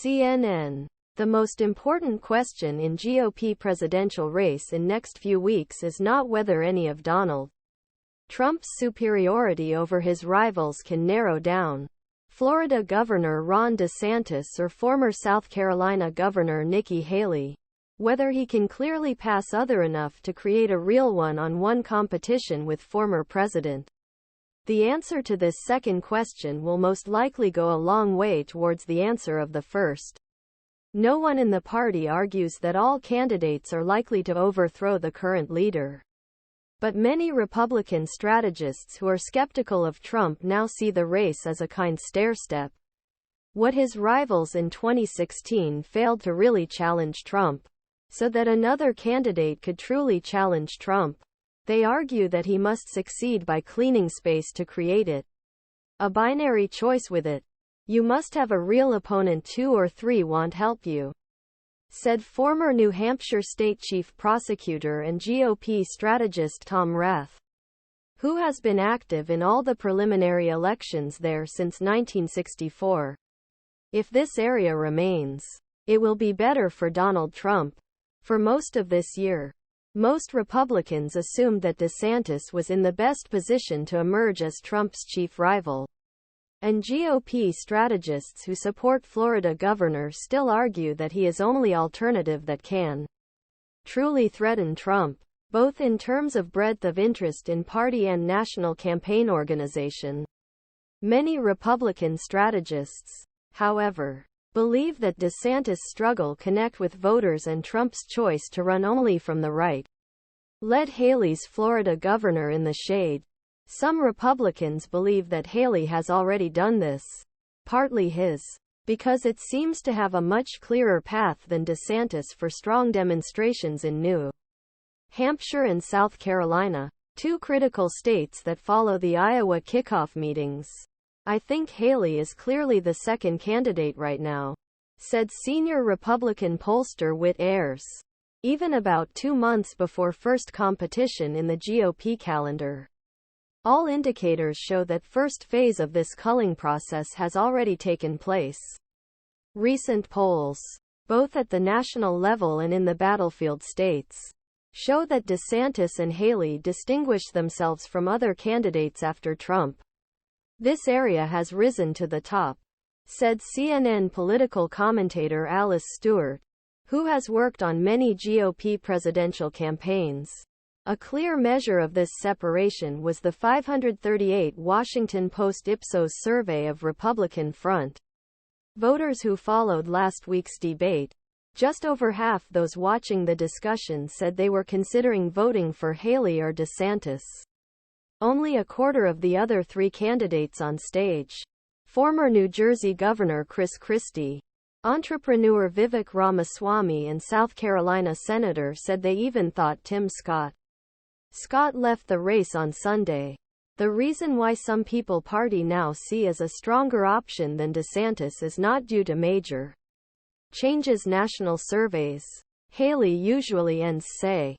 CNN. The most important question in GOP presidential race in next few weeks is not whether any of Donald Trump's superiority over his rivals can narrow down Florida Governor Ron DeSantis or former South Carolina Governor Nikki Haley, whether he can clearly pass other enough to create a real one-on-one competition with former president. The answer to this second question will most likely go a long way towards the answer of the first. No one in the party argues that all candidates are likely to overthrow the current leader. But many Republican strategists who are skeptical of Trump now see the race as a kind stairstep. What his rivals in 2016 failed to really challenge Trump, so that another candidate could truly challenge Trump, they argue that he must succeed by cleaning space to create it. A binary choice with it. You must have a real opponent. 2 or 3 won't help you, said former New Hampshire State Chief Prosecutor and GOP strategist Tom Rath, who has been active in all the preliminary elections there since 1964. If this area remains, it will be better for Donald Trump. For most of this year, most Republicans assumed that DeSantis was in the best position to emerge as Trump's chief rival. And GOP strategists who support Florida governor still argue that he is only alternative that can truly threaten Trump, both in terms of breadth of interest in party and national campaign organization. Many Republican strategists, however, believe that DeSantis' struggle connect with voters and Trump's choice to run only from the right led Haley's Florida governor in the shade. Some Republicans believe that Haley has already done this, partly because it seems to have a much clearer path than DeSantis for strong demonstrations in New Hampshire and South Carolina, 2 critical states that follow the Iowa kickoff meetings. I think Haley is clearly the second candidate right now, said senior Republican pollster Whit Ayers, even about 2 months before first competition in the GOP calendar. All indicators show that first phase of this culling process has already taken place. Recent polls, both at the national level and in the battlefield states, show that DeSantis and Haley distinguish themselves from other candidates after Trump. This area has risen to the top, said CNN political commentator Alice Stewart, who has worked on many GOP presidential campaigns. A clear measure of this separation was the 538 Washington Post Ipsos survey of Republican front voters who followed last week's debate. Just over half those watching the discussion said they were considering voting for Haley or DeSantis. Only a quarter of the other 3 candidates on stage, former New Jersey Governor Chris Christie, entrepreneur Vivek Ramaswamy and South Carolina Senator, said they even thought Tim Scott left the race on Sunday. The reason why some people party now see as a stronger option than DeSantis is not due to major changes national surveys. Haley usually ends, say,